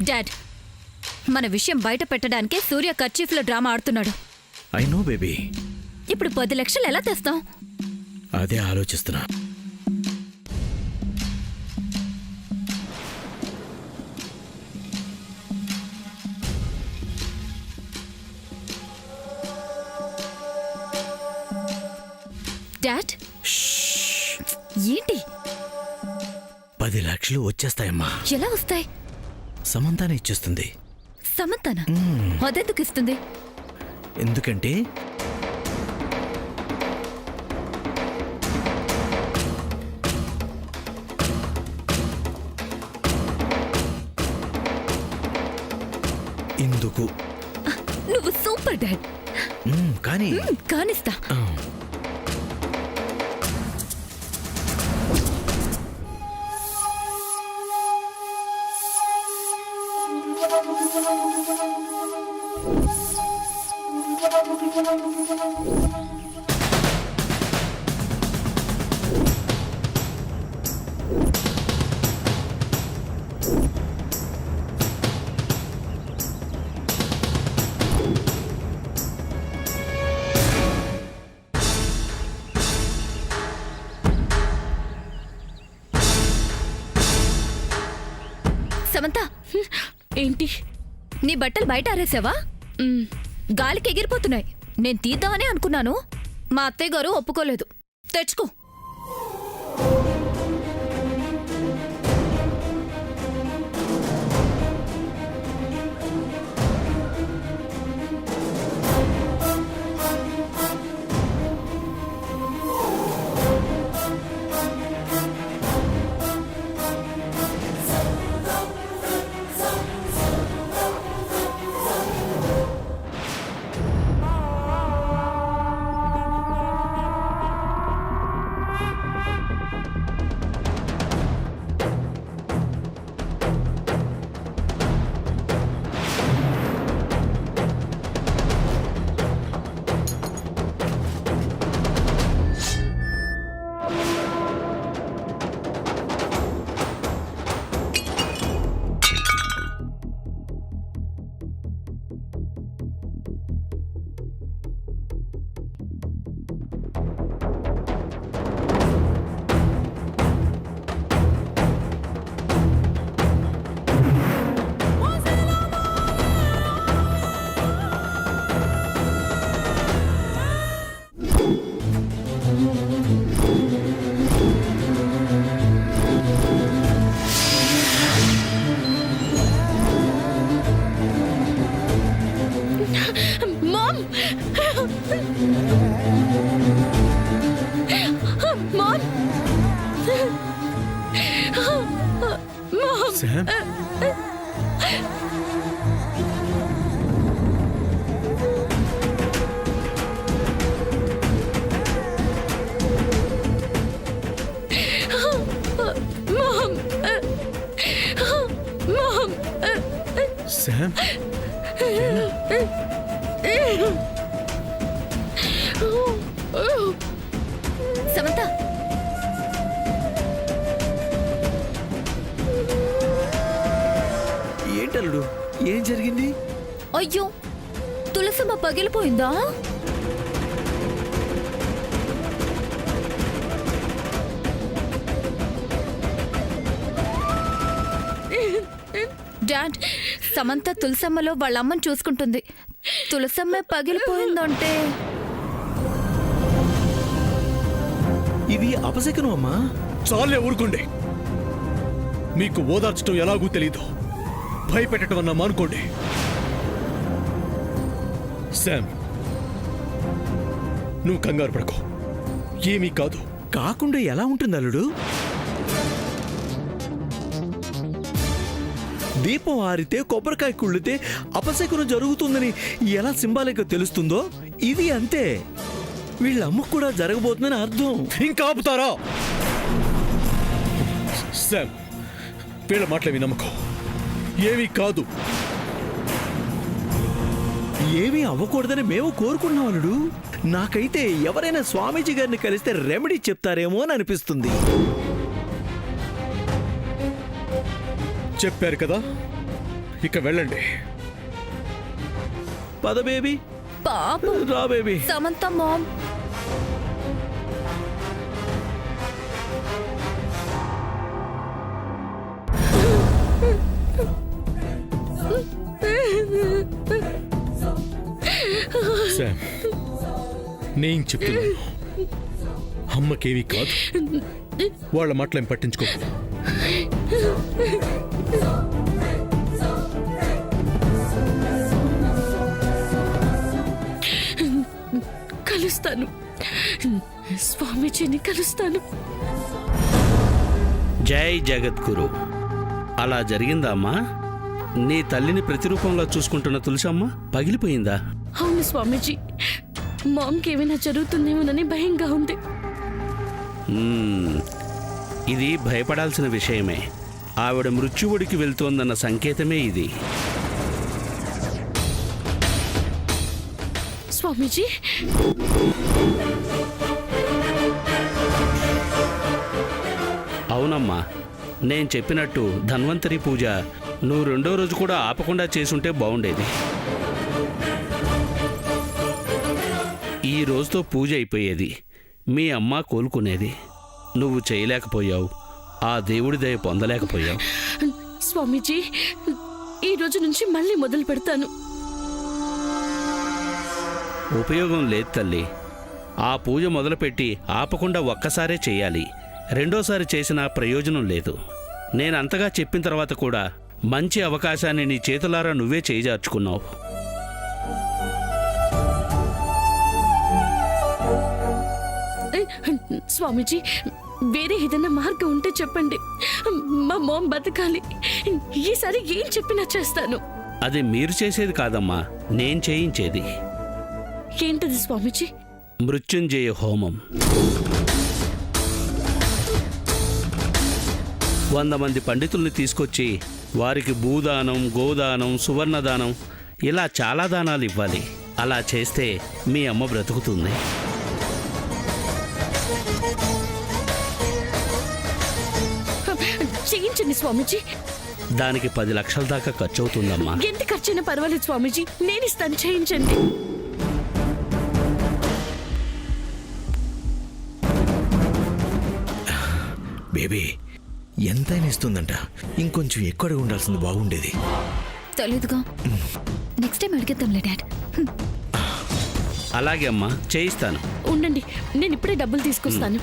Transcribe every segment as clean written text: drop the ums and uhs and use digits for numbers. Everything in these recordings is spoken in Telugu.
డాడ్, మన విషయం బయట పెట్టడానికే సూర్య కర్చీఫ్లో డ్రామా ఆడుతున్నాడు. I know baby. ఇప్పుడు 10 లక్షలు ఎలా తెస్తాం? అదే ఆలోచిస్తున్నా. డాడ్, ఏంటి? 10 లక్షలు వచ్చేస్తాయమ్మా. ఎలా వస్తాయి? సమంతానే ఇచ్చేస్తుంది. సమంతనా? అదెందుకు ఇస్తుంది? ఎందుకంటే ఇందుకు. నువ్వు సూపర్ డాడ్. కానీ కానిస్తా. సమంత, ఏంటి? నీ బట్టలు బయట ఆరేసావా? గాలికి ఎగిరిపోతున్నాయి. నేను తీద్దామని అనుకున్నాను. మా అత్తయ్య గారు ఒప్పుకోలేదు. తెచ్చుకో. శామ్, శామ్, సమంత, ఏంటల్లుడు, ఏం జరిగింది? అయ్యో, తులసమ్మ పగిలిపోయిందా? డాడ్, సమంత తులసమ్మలో వాళ్ళ అమ్మని చూసుకుంటుంది. తులసమ్మ పగిలిపోయిందంటే ఇది అపశకనం అమ్మా. చాలే ఊరుకోండి. మీకు ఓదార్చడం ఎలాగూ తెలీదు. భయపెట్టడం అన్నా మానుకోండి. శామ్, నువ్వు కంగారు పడకు. ఏమీ కాదు. కాకుండా ఎలా ఉంటుంది అల్లుడు? దీపం ఆరితే, కొబ్బరికాయ కుళ్ళితే అపశకునం జరుగుతుందని ఎలా సింబాలిక్గా తెలుస్తుందో ఇది అంతే. వీళ్ళ అమ్మకు కూడా జరగబోతుందని అర్థం. ఇంకా ఆపుతారా? శామ్, వీళ్ళ మాటలేవి నమ్మకం. ఏమీ కాదు. ఏమీ అవ్వకూడదని మేము కోరుకున్నాం అల్లుడు. నాకైతే ఎవరైనా స్వామీజీ గారిని కలిస్తే రెమెడీ చెప్తారేమో అని అనిపిస్తుంది. చెప్పారు కదా, ఇక వెళ్ళండి. పద బేబీ, పాపం రా బేబీ. సమంత మామ్. శామ్, నేను చెప్తున్నాను, అమ్మకేమీ కాదు. వాళ్ళ మాటలేం పట్టించుకో. కలుస్తాను, స్వామీజీని కలుస్తాను. జై జగద్గురు. అలా జరిగిందా అమ్మా? నీ తల్లిని ప్రతిరూపంలో చూసుకుంటున్న తులసమ్మ పగిలిపోయిందా? అవును స్వామీజీ, మామ్కి ఏమైనా జరుగుతుందేమోనని భయంగా ఉంది. ఇది భయపడాల్సిన విషయమే. ఆవిడ మృత్యువుడికి వెళ్తోందన్న సంకేతమే ఇది. స్వామీజీ, అవునమ్మా, నేను చెప్పినట్టు ధన్వంతరి పూజ నువ్వు 2వ రోజు కూడా ఆపకుండా చేసుంటే బాగుండేది. ఈ రోజుతో పూజ అయిపోయేది, మీ అమ్మ కోలుకునేది. నువ్వు చేయలేకపోయావు, ఆ దేవుడి దయ పొందలేకపోయావు. స్వామీజీ, ఈ రోజు నుంచి మళ్ళీ మొదలు పెడతాను. ఉపయోగం లేదు తల్లి. ఆ పూజ మొదలుపెట్టి ఆపకుండా ఒక్కసారే చేయాలి. 2వసారి చేసినా ప్రయోజనం లేదు. నేనంతగా చెప్పిన తర్వాత కూడా మంచి అవకాశాన్ని నీ చేతులారా నువ్వే చేజార్చుకున్నావు. స్వామీజీ, వేరే ఏదైనా మార్గం ఉంటే చెప్పండి. మా మామ్ బతకాలి. ఈసారి ఏం చెప్పినా చేస్తాను. అది మీరు చేసేది కాదమ్మా, నేను చేయించేది. ఏంటది స్వామీజీ? మృత్యుంజయ హోమం. 100 మంది పండితుల్ని తీసుకొచ్చి వారికి భూదానం, గోదానం, సువర్ణదానం ఇలా చాలా దానాలు ఇవ్వాలి. అలా చేస్తే మీ అమ్మ బ్రతుకుతుంది. చేయించండి స్వామీజీ. దానికి 10 లక్షల దాకా ఖర్చు అవుతుందమ్మా. ఎంత ఖర్చైనా పర్వాలేదు స్వామీజీ, నేను ఇస్తాను, చేయించండి. బేబీ ఎంతైనా ఇస్తుందంట. ఇంకొంచెం ఎక్కువ ఉండాల్సింది బాగుండేది. తెలీదుగా, నెక్స్ట్ టైం అడిగేద్దాంలే డాడ్. అలాగే అమ్మా, చేయిస్తాను. ఉండండి, నేను ఇప్పుడే డబ్బులు తీసుకొస్తాను.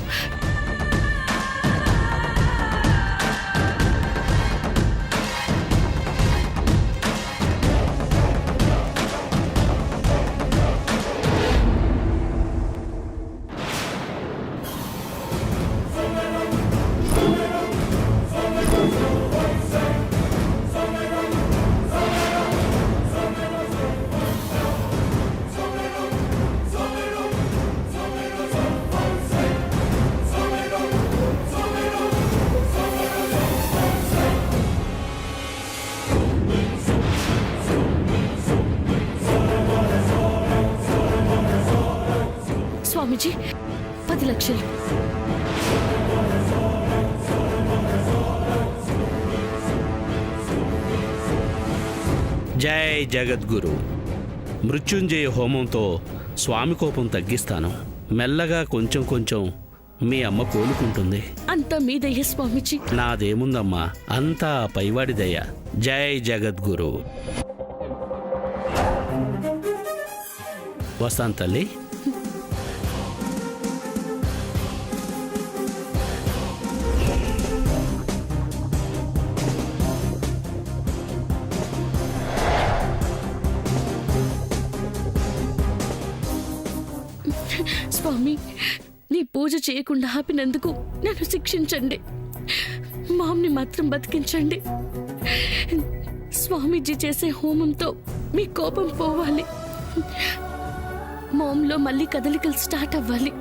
స్వామీజీ, 10 లక్షలు. జై జగద్గురు. మృత్యుంజయ హోమంతో స్వామి కోపం తగ్గిస్తాను. మెల్లగా కొంచెం కొంచెం మీ అమ్మ కోలుకుంటుంది. అంతా మీ దయ స్వామీజీ. నాదేముందమ్మా, అంతా పైవాడి దయ. జై జగద్గురు. వస్తాను తల్లి. స్వామి, నీ పూజ చేయకుండా ఆపినందుకు నన్ను శిక్షించండి. మామ్ని మాత్రం బతికించండి. స్వామీజీ చేసే హోమంతో మీ కోపం పోవాలి. మామ్లో మళ్ళీ కదలికలు స్టార్ట్ అవ్వాలి.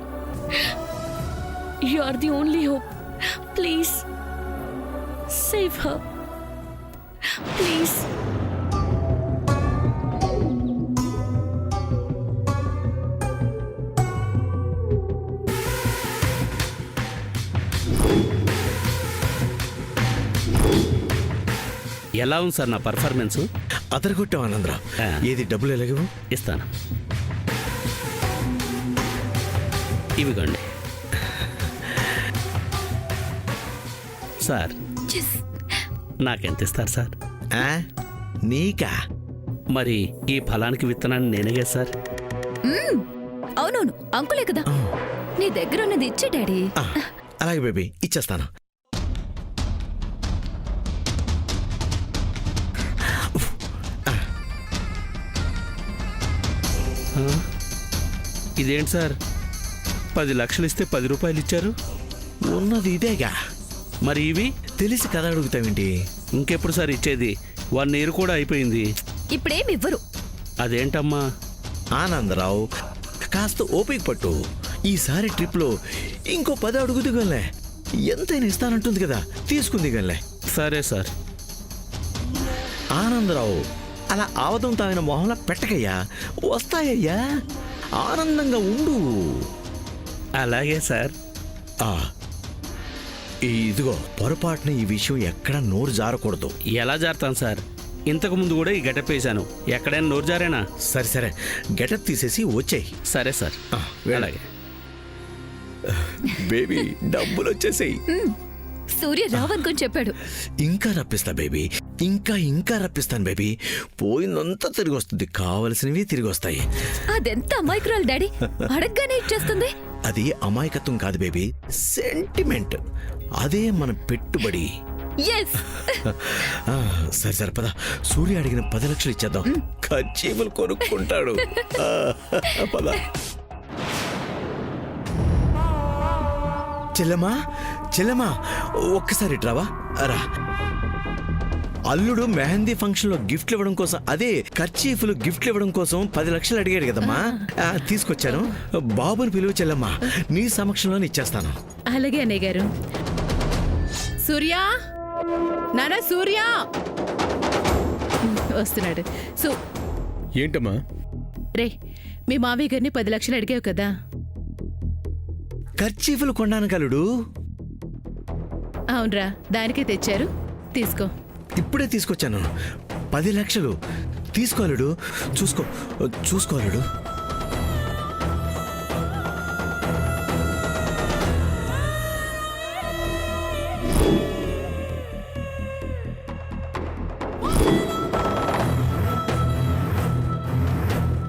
You are the only hope. Please save her. Please. ఎలా ఉంది సార్ నా పర్ఫార్మెన్స్? అదరగొట్టావు ఆనందరావు. ఆ. ఏది డబ్బులు ఎలాగవు? ఇస్తాను. ఇవిగోండి సార్. నాకెంత ఇస్తారు సార్? ఆ? నీకా? మరి ఈ ఫలానికి విత్తనాన్ని నేనేగా సార్? అవునవును, అంకులే కదా. నీ దగ్గర ఉన్నది ఇచ్చే డాడీ. ఆ, అలాగే బేబీ, ఇచ్చేస్తాను. ఇదేంటి సార్, 10 లక్షలు ఇస్తే 10 రూపాయలు ఇచ్చారు? ఉన్నది ఇదేగా. మరి ఇవి తెలిసి కథ అడుగుతావేంటి? ఇంకెప్పుడు సార్ ఇచ్చేది? 1 ఇయర్ కూడా అయిపోయింది. ఇప్పుడేమి ఇవ్వరు. అదేంటమ్మా? ఆనందరావు, కాస్త ఓపిక పట్టు. ఈసారి ట్రిప్లో ఇంకో 10 అడుగుదిగలే. ఎంతైనా ఇస్తానంటుంది కదా, తీసుకుంది గల్లే. సరే సార్. ఆనందరావు, అలా ఆవదం తాగిన మొహంలో పెట్టకయ్యా. వస్తాయ్యా, ఆనందంగా ఉండు. అలాగే సార్. ఆ, ఇదిగో, పొరపాటున ఈ విషయం ఎక్కడా నోరు జారకూడదు. ఎలా జారుతాను సార్? ఇంతకు ముందు కూడా ఈ గెటప్ వేశాను. ఎక్కడైనా నోరు జారేనా? సరే సరే, గెటప్ తీసేసి వచ్చేయి. సరే సార్. అలాగే. బేబీ, డబ్బులు వచ్చేసాయి. సూర్య రావనుకొని చెప్పాడు. ఇంకా రప్పిస్తా బేబీ, ఇంకా రప్పిస్తాను బేబీ. పోయిందంతా తిరిగి వస్తుంది, కావలసినవి తిరిగి వస్తాయి. అదెంత అమాయకురాలు డాడీ, అడగగానే ఇచ్చేస్తుంది. అది అమాయకత్వం కాదు బేబీ, సెంటిమెంట్. అదే మన పెట్టుబడి. ఎస్. సరే సరే, పద. సూర్య అడిగిన 10 లక్షలు ఇచ్చేద్దాం. ఖర్చీపులు కొనుక్కుంటాడు. పద. చెల్లెమ్మా, ఒక్కసారి ఇట్రావా. రా. అల్లుడు మెహందీ ఫంక్షన్ లో గిఫ్ట్లు ఇవ్వడం కోసం, అదే కర్చీఫ్లు గిఫ్ట్లు ఇవ్వడం కోసం 10 లక్షలు అడిగాడు కదమ్మా. తీసుకొచ్చాను. బాబుని పిలువు చెల్లెమ్మా, నీ సమక్షంలోనే ఇచ్చేస్తాను. అలాగే అన్నయ్య గారు. సూర్య, నానా సూర్య వస్తున్నాడు. ఏంటమ్మా? రే, మీ మావయ్య గారిని 10 లక్షలు అడిగావు కదా. కర్చీఫ్లు కొన్నాను కలుడు. అవునరా, దానికే తెచ్చారు, తీసుకో. ఇప్పుడే తీసుకొచ్చాను. 10 లక్షలు తీసుకోలేడు. చూసుకోలేడు.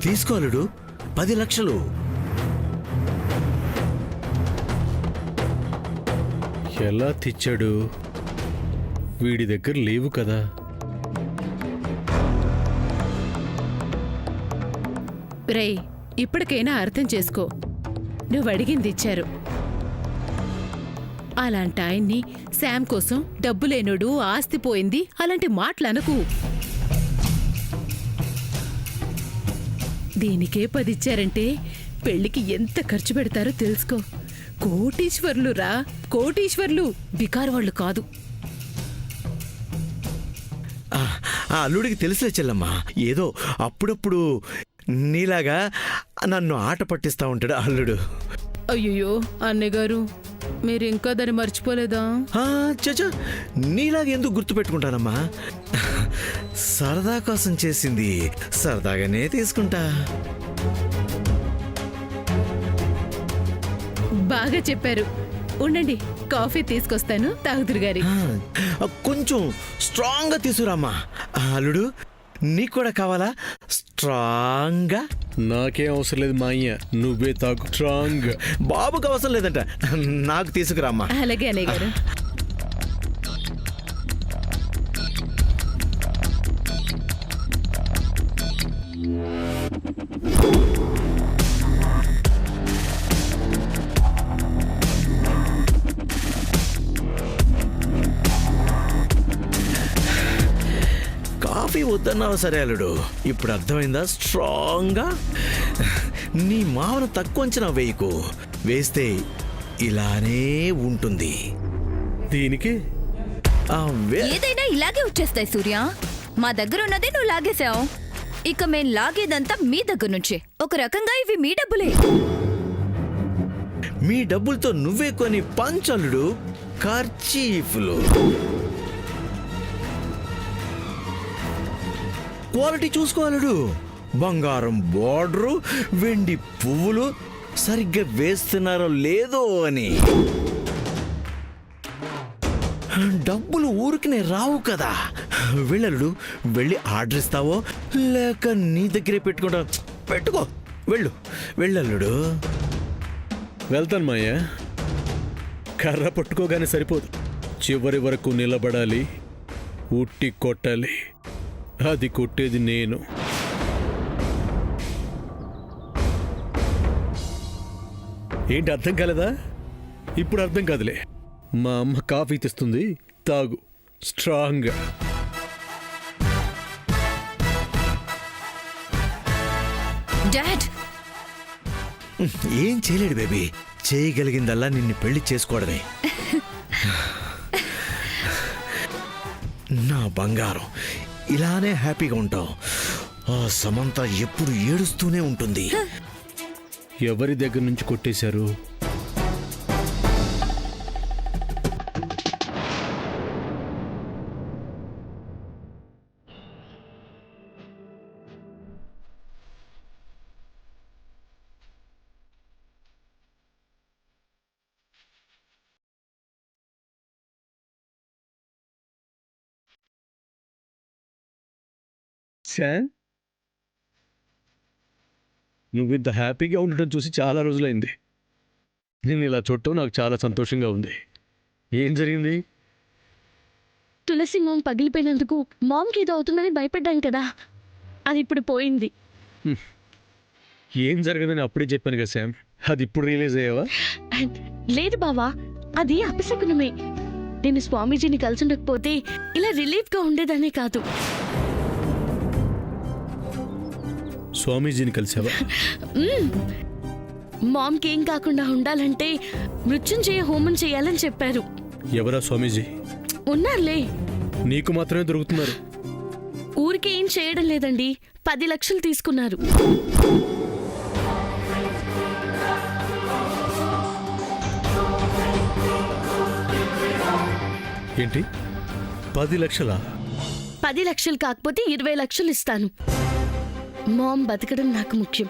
తీసుకోలేడు 10 లక్షలు. ఎలా తెచ్చాడు? వీడి దగ్గర లేవు కదా. రేయ్, ఇప్పటికైనా అర్థం చేసుకో. నువ్వు అడిగింది ఇచ్చారు. అలాంటి ఆయన్ని శామ్ కోసం డబ్బు లేనోడు, ఆస్తి పోయింది అలాంటి మాటలనకు. దీనికే 10 ఇచ్చారంటే పెళ్లికి ఎంత ఖర్చు పెడతారో తెలుసుకో. కోటీశ్వర్లు రా, కోటీశ్వర్లు, బికారు వాళ్ళు కాదు. ఆ అల్లుడికి తెలుసులే చెల్లమ్మా, ఏదో అప్పుడప్పుడు నీలాగా నన్ను ఆట పట్టిస్తా ఉంటాడు అల్లుడు. అయ్యో అన్నయ్య గారు, మీరు ఇంకా దాన్ని మర్చిపోలేదా? చచా, నీలాగా ఎందుకు గుర్తుపెట్టుకుంటానమ్మా? సరదా కోసం చేసింది సరదాగానే తీసుకుంటా. బాగా చెప్పారు. ఉండండి, కాఫీ తీసుకొస్తాను, తాగుదురు గారి. కొంచెం స్ట్రాంగ్ గా తీసుకురామ్మా. అల్లుడు, నీకు కూడా కావాలా స్ట్రాంగ్? నాకేం అవసరం లేదు మా అయ్య, నువ్వే తాగు స్ట్రాంగ్. బాబుకి అవసరం లేదంట, నాకు తీసుకురామ్మా. అలాగే అన్నయ్య గారు. కాఫీ వద్దన్నావు సరే అల్లుడు, ఇప్పుడు అర్థమైందా స్ట్రాంగ్గా? నీ మావను తక్కువ అంచనా వేయకు, వేస్తే ఇలానే ఉంటుంది. దీనికి ఏదైనా ఇలాగే వచ్చేస్తాయి సూర్య. మా దగ్గర ఉన్నదే నువ్వు లాగేశావు. ఇక మేం లాగేదంతా మీ దగ్గర నుంచే. ఒక రకంగా ఇవి మీ డబ్బులే. మీ డబ్బులతో నువ్వే కొని పంచలుడు కర్చీఫ్లు. క్వాలిటీ చూసుకోవాలడు. బంగారం బోర్డరు, వెండి పువ్వులు సరిగ్గా వేస్తున్నారో లేదో అని. డబ్బులు ఊరికినే రావు కదా. వెళ్ళలుడు, వెళ్ళి ఆర్డర్ ఇస్తావో లేక నీ దగ్గరే పెట్టుకుంటా. పెట్టుకో, వెళ్ళు, వెళ్ళలుడు. వెళ్తాను మాయ. కర్ర పట్టుకోగానే సరిపోదు, చివరి వరకు నిలబడాలి, ఉట్టి కొట్టాలి. అది కొట్టేది నేను. ఏంటి అర్థం కాలేదా? ఇప్పుడు అర్థం కాదులే. మా అమ్మ కాఫీ తెస్తుంది, తాగు స్ట్రాంగ్గా. డాడ్, ఏం చేయలేడు బేబీ, చేయగలిగిందల్లా నిన్ను పెళ్లి చేసుకోవడమే. నా బంగారం, ఇలానే హ్యాపీగా ఉంటావు. ఆ సమంత ఎప్పుడు ఏడుస్తూనే ఉంటుంది. ఎవరి దగ్గర నుంచి కొట్టేశారు? శామ్, నువ్వు ఇంత హ్యాపీగా ఉండటం చూసి చాలా రోజులైంది. నేను ఇలా చూడటం నాకు చాలా సంతోషంగా ఉంది. ఏం జరిగింది? తులసి మోమ్ పగిలిపోయినందుకు మామ్కి ఏదో అవుతుందని భయపడ్డాను కదా, అది ఇప్పుడు పోయింది. ఏం జరగదని అప్పుడే చెప్పాను కదా శామ్, అది ఇప్పుడు రియలైజ్ అయ్యావా? లేదు బావా, అది అపశకునమే. నేను స్వామీజీని కలిసి ఉండకపోతే ఇలా రిలీఫ్గా ఉండేదానే కాదు. స్వామీజీని కలిసావా? మామ్కి ఏం కాకుండా ఉండాలంటే మృత్యుంజయ హోమం చేయాలని చెప్పారు. ఎవరా స్వామీజీ? ఉన్నారులే, నీకు మాత్రమే దొరుకుతున్నారు. ఊరికి ఏం చేయడం లేదండి, 10 లక్షలు తీసుకున్నారు. ఏంటి 10 లక్షలా? 10 లక్షలు కాకపోతే 20 లక్షలు ఇస్తాను. మామ్ బతకడం నాకు ముఖ్యం.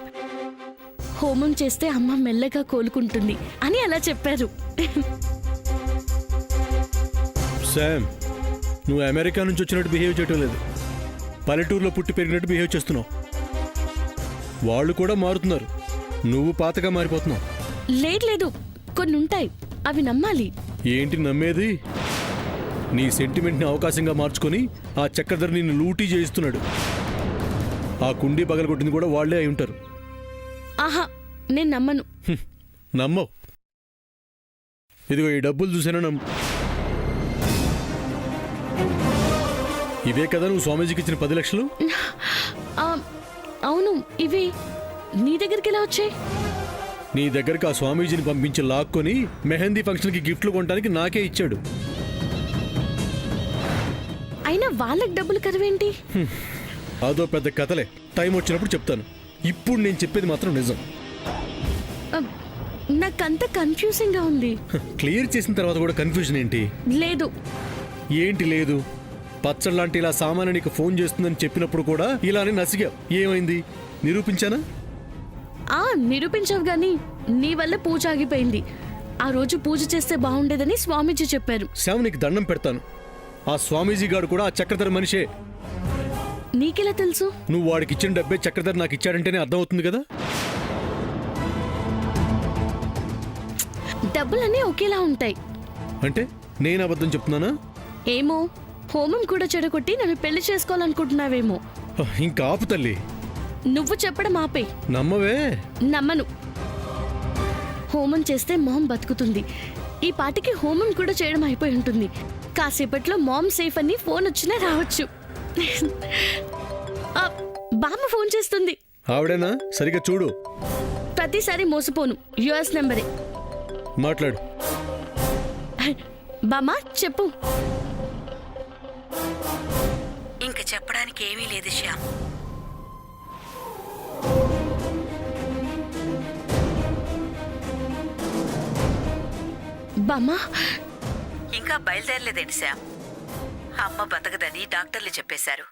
హోమం చేస్తే అమ్మ మెల్లగా కోలుకుంటుంది అని అలా చెప్పారు. శామ్, నువ్వు అమెరికా నుంచి వచ్చినట్టు బిహేవ్ చేయటం లేదు. పల్లెటూరులో పుట్టి పెరిగినట్టు బిహేవ్ చేస్తున్నావు. వాళ్ళు కూడా మారుతున్నారు, నువ్వు పాతగా మారిపోతున్నావు. లేదు, కొన్ని ఉంటాయి, అవి నమ్మాలి. ఏంటి నమ్మేది? నీ సెంటిమెంట్ని అవకాశంగా మార్చుకొని ఆ చక్రధర్ నిన్ను లూటీ చేయిస్తున్నాడు. ఆ కుండీ పగలగొట్టింది కూడా వాళ్లే అయి ఉంటారు. ఆహా, నేను నమ్మను. నమ్మవు. ఇదిగో ఈ డబ్బులు చూసాను, నమ్ము. ఇవే కదా నువ్వు స్వామీజీకి ఇచ్చిన 10 లక్షలు? అవును, ఇవి నీ దగ్గరికి ఎలా వచ్చాయి? నీ దగ్గరికి ఆ స్వామీజీని పంపించి లాక్కొని మెహందీ ఫంక్షన్కి గిఫ్ట్లు కొనడానికి నాకే ఇచ్చాడు. అయినా వాళ్ళకి డబ్బులు కరువేంటి? అదో పెద్ద కథలే, టైం వచ్చినప్పుడు చెప్తాను. ఇప్పుడు నేను చెప్పేది మాత్రం నిజం. నాకంత కన్ఫ్యూజింగ్ గా ఉంది. క్లియర్ చేసిన తర్వాత కూడా కన్ఫ్యూజన్ ఏంటి? లేదు. ఏంటి లేదు? పచ్చళ్ళలాంటి ఇలా సామాన్య నీకు ఫోన్ చేస్తుందని చెప్పినప్పుడు కూడా ఇలానే నసిగా. ఏమైంది? నిరూపించానా? నిరూపించావు గాని నీ వల్ల పూజ ఆగిపోయింది. ఆ రోజు పూజ చేస్తే బాగుండేదని స్వామీజీ చెప్పారు. శ్యామ్, నీకు దండం పెడతాను. ఆ స్వామీజీ గారు కూడా ఆ చక్రధర్ మనిషే. నీకెలా తెలుసు? నువ్వు వాడికి ఇచ్చిన డబ్బే చక్రధర్ నాకు ఇచ్చాడంటేనే అర్థం అవుతుంది కదా. డబ్బులన్నీ ఒకేలా ఉంటాయి అంటే నేను అబద్ధం చెప్తున్నానా? ఏమో, హోమం కూడా చెడగొట్టి నన్ను పెళ్లి చేసుకోవాలనుకుంటున్నావేమో. ఇంకా ఆపు తల్లి. నువ్వు చెప్పడం ఆపే. నమ్మవే? నమ్మను. హోమం చేస్తే మామ్ బతుకుతుంది. ఈ పాటికి హోమం కూడా చేయడం అయిపోయి ఉంటుంది. కాసేపట్లో మామ్ సేఫ్ అని ఫోన్ వచ్చినా రావచ్చు. బామ్మ ఫోన్ చేస్తుంది. ఆవిడేనా? సరిగా చూడు. ప్రతిసారి మోసపోను, యుఎస్ నెంబరే. మాట్లాడు. బామ్మ చెప్పు. ఇంక చెప్పడానికి ఏమీ లేదు శ్యామ్. బామ్మ ఇంకా బయలుదేరలేదేంటి శ్యామ్? అమ్మ బతకదని డాక్టర్లు చెప్పేశారు.